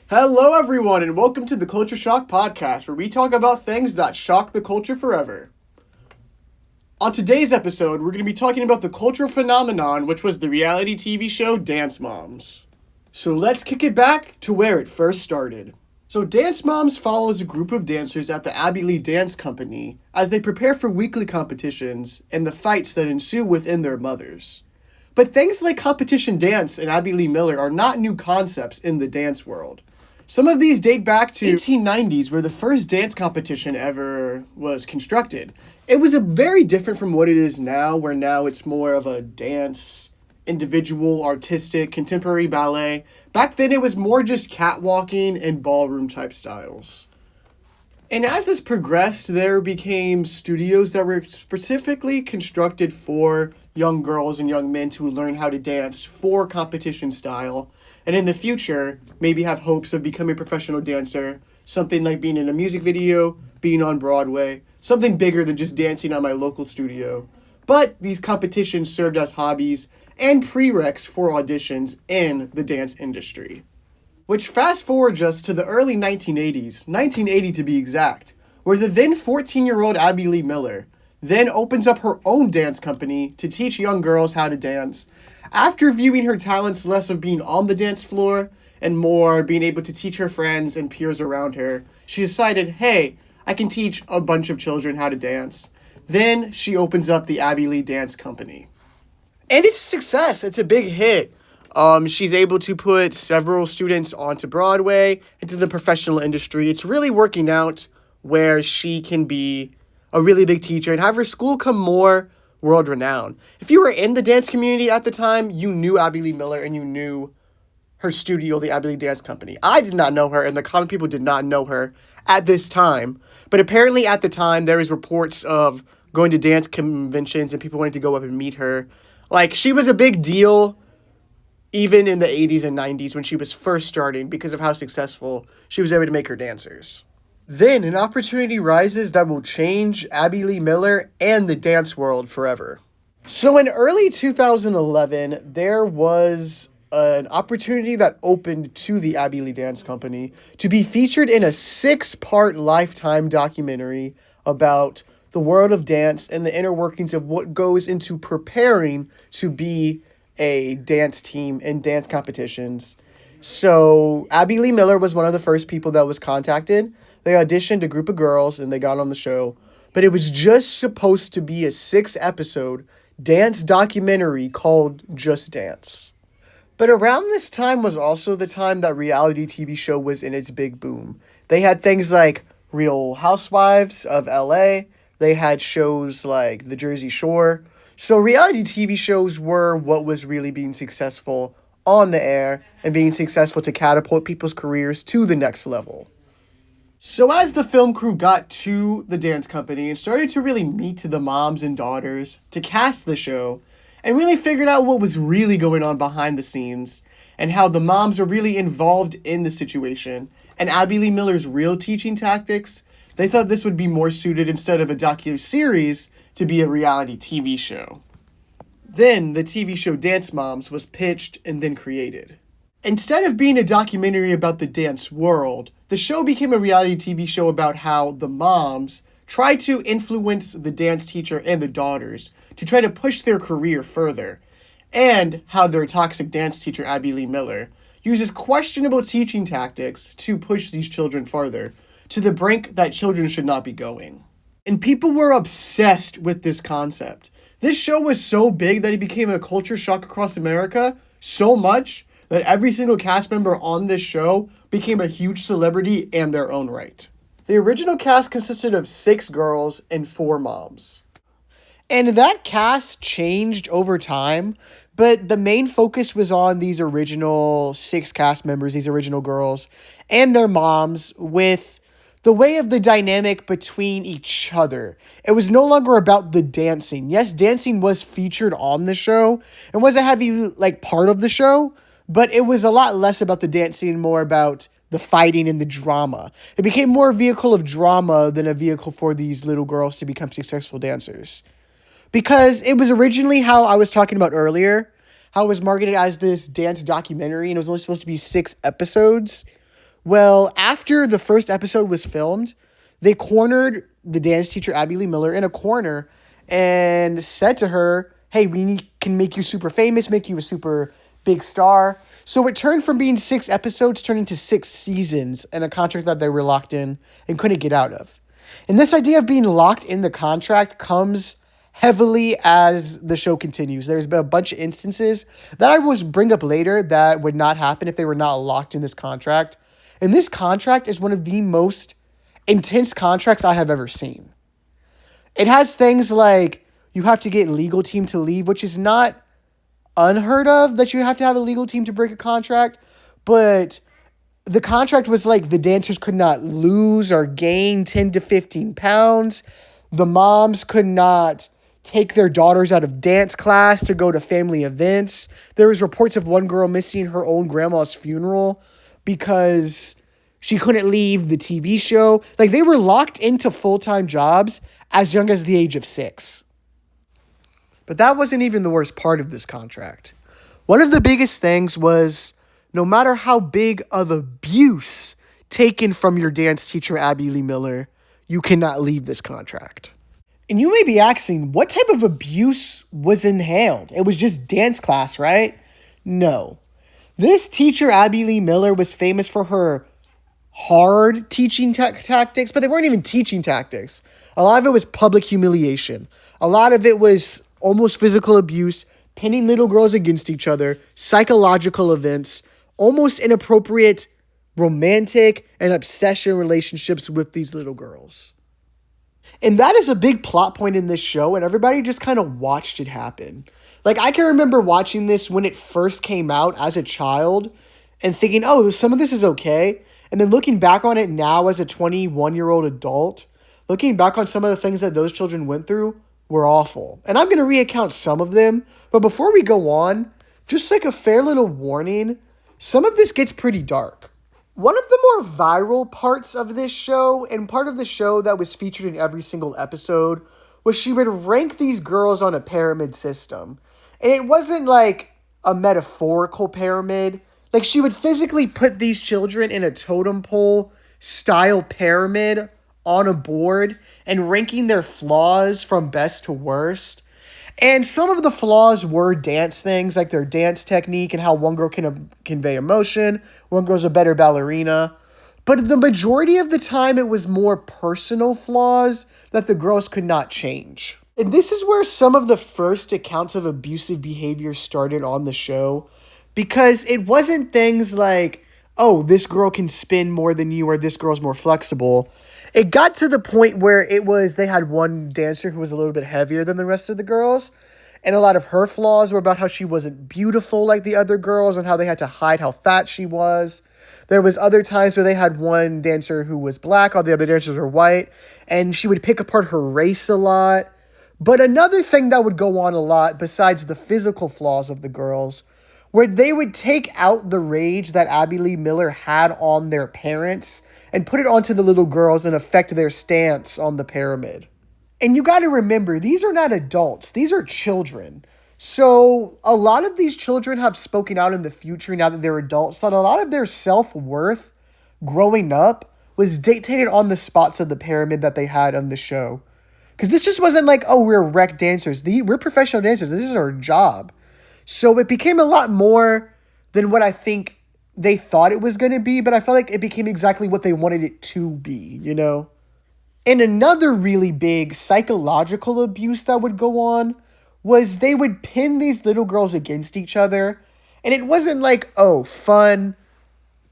Hello, everyone, and welcome to the Cultureshock podcast, where we talk about things that shock the culture forever. On today's episode, we're going to be talking about the cultural phenomenon, which was the reality TV show Dance Moms. So let's kick it back to where it first started. So Dance Moms follows a group of dancers at the Abbey Lee Dance Company as they prepare for weekly competitions and the fights that ensue within their mothers. But things like competition dance and Abbey Lee Miller are not new concepts in the dance world. Some of these date back to 1890s, where the first dance competition ever was constructed. It was very different from what it is now, where now it's more of a dance, individual, artistic, contemporary ballet. Back then it was more just catwalking and ballroom type styles. And as this progressed, there became studios that were specifically constructed for young girls and young men to learn how to dance for competition style. And in the future, maybe have hopes of becoming a professional dancer, something like being in a music video, being on Broadway, something bigger than just dancing on my local studio. But these competitions served as hobbies and prereqs for auditions in the dance industry. Which fast forwards us to the early 1980s, 1980 to be exact, where the then 14-year-old Abbey Lee Miller then opens up her own dance company to teach young girls how to dance. After viewing her talents less of being on the dance floor and more being able to teach her friends and peers around her, she decided, hey, I can teach a bunch of children how to dance. Then she opens up the Abbey Lee Dance Company. And it's a success. It's a big hit. She's able to put several students onto Broadway, into the professional industry. It's really working out where she can be a really big teacher and have her school come more world-renowned. If you were in the dance community at the time, you knew Abbey Lee Miller and you knew her studio, the Abbey Lee Dance Company. I did not know her, and the common people did not know her at this time. But apparently at the time, there was reports of going to dance conventions and people wanted to go up and meet her. Like, she was a big deal even in the 80s and 90s when she was first starting because of how successful she was able to make her dancers. Then an opportunity rises that will change Abbey Lee Miller and the dance world forever. So in early 2011, there was an opportunity that opened to the Abbey Lee Dance Company to be featured in a 6-part Lifetime documentary about the world of dance and the inner workings of what goes into preparing to be a dance team in dance competitions. So Abbey Lee Miller was one of the first people that was contacted. They auditioned a group of girls and they got on the show. But it was just supposed to be a 6-episode dance documentary called Just Dance. But around this time was also the time that reality TV show was in its big boom. They had things like Real Housewives of LA. They had shows like The Jersey Shore. So reality TV shows were what was really being successful on the air and being successful to catapult people's careers to the next level. So as the film crew got to the dance company and started to really meet the moms and daughters to cast the show and really figured out what was really going on behind the scenes and how the moms were really involved in the situation and Abbey Lee Miller's real teaching tactics, they thought this would be more suited instead of a docu-series to be a reality TV show. Then the TV show Dance Moms was pitched and then created. Instead of being a documentary about the dance world, the show became a reality TV show about how the moms try to influence the dance teacher and the daughters to try to push their career further, and how their toxic dance teacher, Abbey Lee Miller, uses questionable teaching tactics to push these children farther, to the brink that children should not be going. And people were obsessed with this concept. This show was so big that it became a culture shock across America, so much that every single cast member on this show became a huge celebrity in their own right. The original cast consisted of 6 girls and 4 moms. And that cast changed over time, but the main focus was on these original 6 cast members, these original girls, and their moms, with the way of the dynamic between each other. It was no longer about the dancing. Yes, dancing was featured on the show and was a heavy part of the show, but it was a lot less about the dancing, more about the fighting and the drama. It became more a vehicle of drama than a vehicle for these little girls to become successful dancers. Because it was originally how I was talking about earlier, how it was marketed as this dance documentary, and it was only supposed to be 6 episodes, Well, after the first episode was filmed, they cornered the dance teacher, Abby Lee Miller, in a corner and said to her, hey, can make you super famous, make you a super big star. So it turned from being 6 episodes, turned into 6 seasons and a contract that they were locked in and couldn't get out of. And this idea of being locked in the contract comes heavily as the show continues. There's been a bunch of instances that I will bring up later that would not happen if they were not locked in this contract. And this contract is one of the most intense contracts I have ever seen. It has things like you have to get legal team to leave, which is not unheard of that you have to have a legal team to break a contract, but the contract was like the dancers could not lose or gain 10 to 15 pounds. The moms could not take their daughters out of dance class to go to family events. There was reports of one girl missing her own grandma's funeral because she couldn't leave the TV show. Like, they were locked into full-time jobs as young as the age of 6. But that wasn't even the worst part of this contract. One of the biggest things was no matter how big of abuse taken from your dance teacher, Abby Lee Miller, you cannot leave this contract. And you may be asking, what type of abuse was inhaled? It was just dance class, right? No. This teacher, Abby Lee Miller, was famous for her hard teaching tactics, but they weren't even teaching tactics. A lot of it was public humiliation. A lot of it was almost physical abuse, pinning little girls against each other, psychological events, almost inappropriate romantic and obsession relationships with these little girls. And that is a big plot point in this show, and everybody just kind of watched it happen. Like, I can remember watching this when it first came out as a child and thinking, oh, some of this is okay. And then looking back on it now as a 21-year-old adult, looking back on some of the things that those children went through were awful. And I'm going to recount some of them. But before we go on, just like a fair little warning, some of this gets pretty dark. One of the more viral parts of this show, and part of the show that was featured in every single episode, was she would rank these girls on a pyramid system. And it wasn't like a metaphorical pyramid. Like, she would physically put these children in a totem pole style pyramid on a board and ranking their flaws from best to worst. And some of the flaws were dance things, like their dance technique and how one girl can convey emotion. One girl's a better ballerina. But the majority of the time, it was more personal flaws that the girls could not change. And this is where some of the first accounts of abusive behavior started on the show. Because it wasn't things like, oh, this girl can spin more than you or this girl's more flexible. It got to the point where they had one dancer who was a little bit heavier than the rest of the girls. And a lot of her flaws were about how she wasn't beautiful like the other girls and how they had to hide how fat she was. There was other times where they had one dancer who was black, all the other dancers were white, and she would pick apart her race a lot. But another thing that would go on a lot, besides the physical flaws of the girls, where they would take out the rage that Abby Lee Miller had on their parents and put it onto the little girls and affect their stance on the pyramid. And you got to remember, these are not adults. These are children. So a lot of these children have spoken out in the future now that they're adults that a lot of their self-worth growing up was dictated on the spots of the pyramid that they had on the show. Because this just wasn't like, oh, we're rec dancers. We're professional dancers. This is our job. So it became a lot more than what I think they thought it was going to be, but I felt like it became exactly what they wanted it to be, you know? And another really big psychological abuse that would go on was they would pin these little girls against each other. And it wasn't like, oh, fun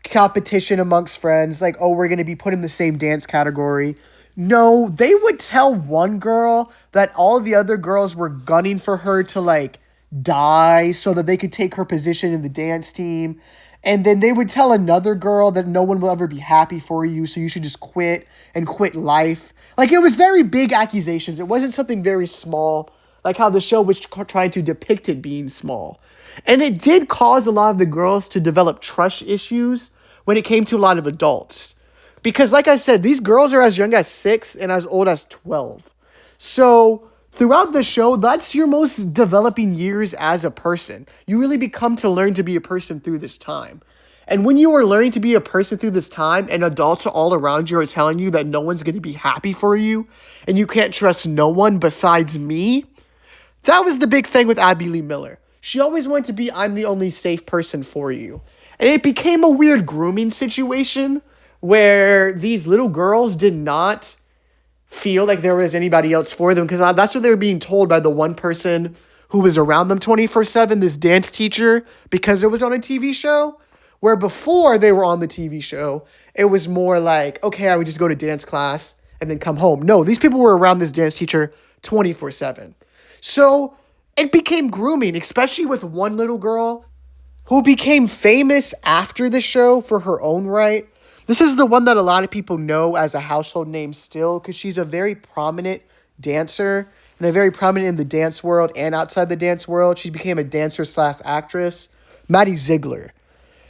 competition amongst friends, like, oh, we're going to be put in the same dance category. No, they would tell one girl that all the other girls were gunning for her to, like, die so that they could take her position in the dance team. And then they would tell another girl that no one will ever be happy for you, so you should just quit and quit life. Like, it was very big accusations. It wasn't something very small, like how the show was trying to depict it being small. And it did cause a lot of the girls to develop trust issues when it came to a lot of adults. Because, like I said, these girls are as young as 6 and as old as 12. So throughout the show, that's your most developing years as a person. You really become to learn to be a person through this time. And when you are learning to be a person through this time and adults all around you are telling you that no one's going to be happy for you and you can't trust no one besides me, that was the big thing with Abby Lee Miller. She always wanted to be, I'm the only safe person for you. And it became a weird grooming situation where these little girls did not feel like there was anybody else for them, because that's what they were being told by the one person who was around them 24/7, this dance teacher, because it was on a TV show. Where before they were on the TV show, it was more like, okay, I would just go to dance class and then come home. No, these people were around this dance teacher 24/7. So it became grooming, especially with one little girl who became famous after the show for her own right. This is the one that a lot of people know as a household name still, because she's a very prominent dancer and a very prominent in the dance world and outside the dance world. She became a dancer slash actress, Maddie Ziegler.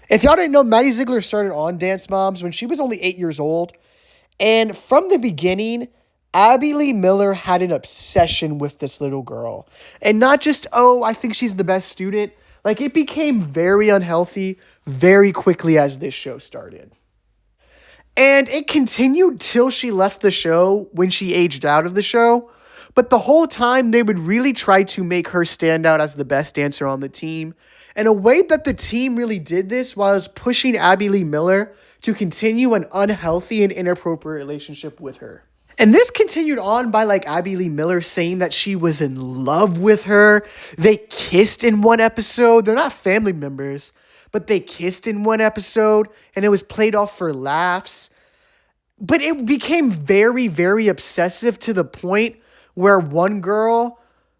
If y'all didn't know, Maddie Ziegler started on Dance Moms when she was only 8 years old. And from the beginning, Abby Lee Miller had an obsession with this little girl. And not just, oh, I think she's the best student. Like, it became very unhealthy very quickly as this show started. And it continued till she left the show when she aged out of the show. But the whole time, they would really try to make her stand out as the best dancer on the team. And a way that the team really did this was pushing Abby Lee Miller to continue an unhealthy and inappropriate relationship with her. And this continued on by like Abby Lee Miller saying that she was in love with her. They kissed in one episode. They're not family members, but they kissed in one episode and it was played off for laughs. But it became very, very obsessive to the point where one girl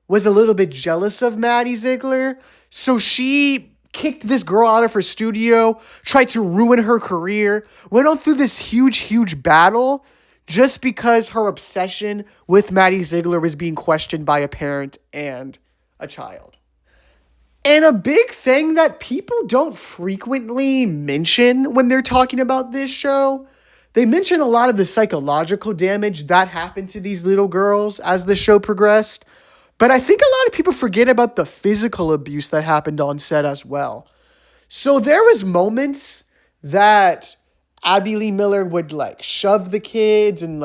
was a little bit jealous of Maddie Ziegler. So she kicked this girl out of her studio, tried to ruin her career, went on through this huge, huge battle just because her obsession with Maddie Ziegler was being questioned by a parent and a child. And a big thing that people don't frequently mention when they're talking about this show, they mention a lot of the psychological damage that happened to these little girls as the show progressed. But I think a lot of people forget about the physical abuse that happened on set as well. So there was moments that Abby Lee Miller would like shove the kids and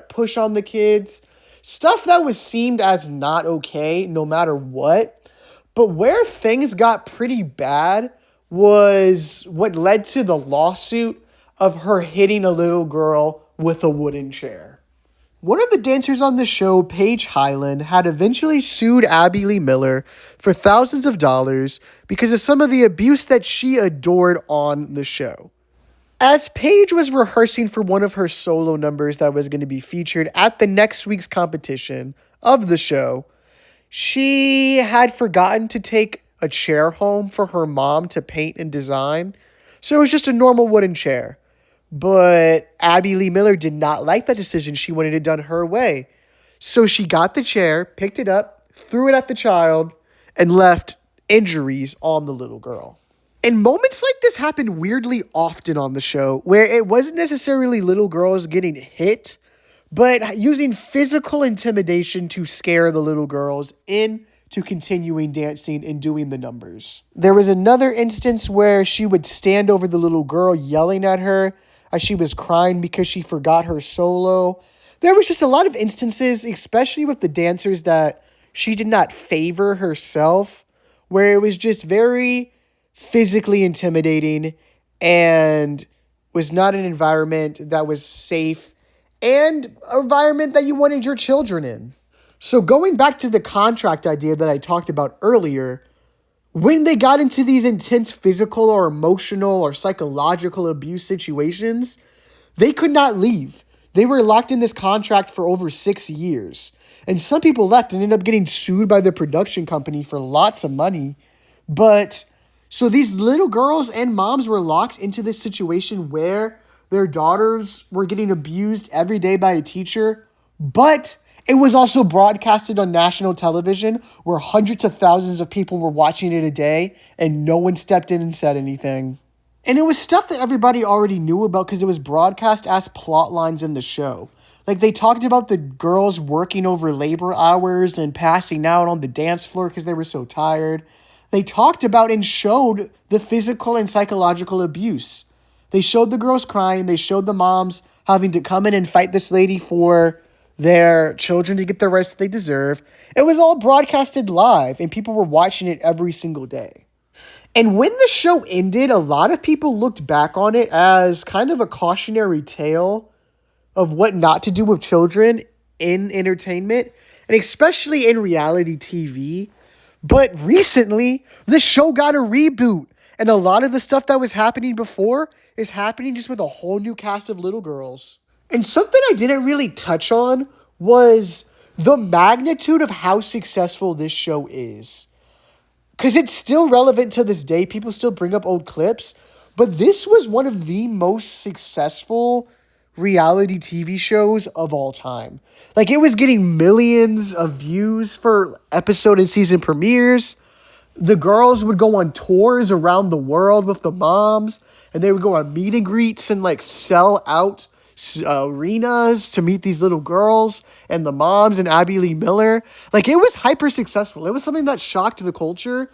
push on the kids. Stuff that was seemed as not okay no matter what. But where things got pretty bad was what led to the lawsuit of her hitting a little girl with a wooden chair. One of the dancers on the show, Paige Hyland, had eventually sued Abby Lee Miller for thousands of dollars because of some of the abuse that she adored on the show. As Paige was rehearsing for one of her solo numbers that was going to be featured at the next week's competition of the show, she had forgotten to take a chair home for her mom to paint and design. So it was just a normal wooden chair. But Abby Lee Miller did not like that decision. She wanted it done her way. So she got the chair, picked it up, threw it at the child, and left injuries on the little girl. And moments like this happen weirdly often on the show, where it wasn't necessarily little girls getting hit, but using physical intimidation to scare the little girls into continuing dancing and doing the numbers. There was another instance where she would stand over the little girl yelling at her as she was crying because she forgot her solo. There was just a lot of instances, especially with the dancers that she did not favor herself, where it was just very physically intimidating and was not an environment that was safe and an environment that you wanted your children in. So going back to the contract idea that I talked about earlier, when they got into these intense physical or emotional or psychological abuse situations, they could not leave. They were locked in this contract for over 6 years. And some people left and ended up getting sued by the production company for lots of money. But so these little girls and moms were locked into this situation where their daughters were getting abused every day by a teacher, but it was also broadcasted on national television where hundreds of thousands of people were watching it a day and no one stepped in and said anything. And it was stuff that everybody already knew about because it was broadcast as plot lines in the show. Like they talked about the girls working over labor hours and passing out on the dance floor because they were so tired. They talked about and showed the physical and psychological abuse. They showed the girls crying. They showed the moms having to come in and fight this lady for their children to get the rights that they deserve. It was all broadcasted live, and people were watching it every single day. And when the show ended, a lot of people looked back on it as kind of a cautionary tale of what not to do with children in entertainment, and especially in reality TV. But recently, the show got a reboot, and a lot of the stuff that was happening before is happening just with a whole new cast of little girls. And something I didn't really touch on was the magnitude of how successful this show is. Because it's still relevant to this day. People still bring up old clips. But this was one of the most successful reality TV shows of all time. Like, it was getting millions of views for episode and season premieres. The girls would go on tours around the world with the moms, and they would go on meet and greets and like sell out arenas to meet these little girls and the moms and Abby Lee Miller. Like, it was hyper successful. It was something that shocked the culture.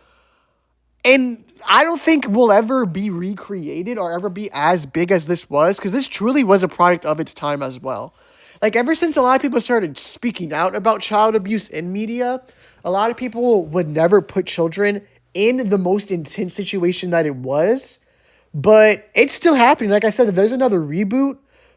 And I don't think will ever be recreated or ever be as big as this was, because this truly was a product of its time as well. Like, ever since a lot of people started speaking out about child abuse in media, a lot of people would never put children in the most intense situation that it was. But it's still happening. Like I said, if there's another reboot,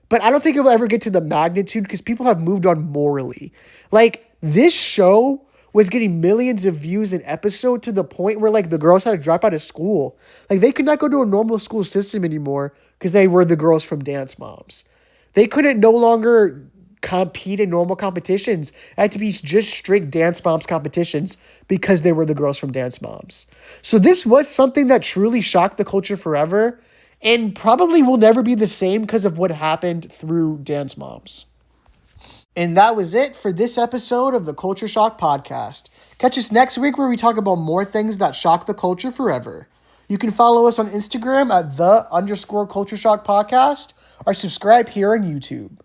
but I don't think it will ever get to the magnitude because people have moved on morally. Like, this show was getting millions of views an episode to the point where, like, the girls had to drop out of school. Like, they could not go to a normal school system anymore because they were the girls from Dance Moms. They couldn't no longer compete in normal competitions. It had to be just strict Dance Moms competitions because they were the girls from Dance Moms. So this was something that truly shocked the culture forever and probably will never be the same because of what happened through Dance Moms. And that was it for this episode of the Culture Shock podcast. Catch us next week where we talk about more things that shock the culture forever. You can follow us on Instagram at _Culture Shock podcast or subscribe here on YouTube.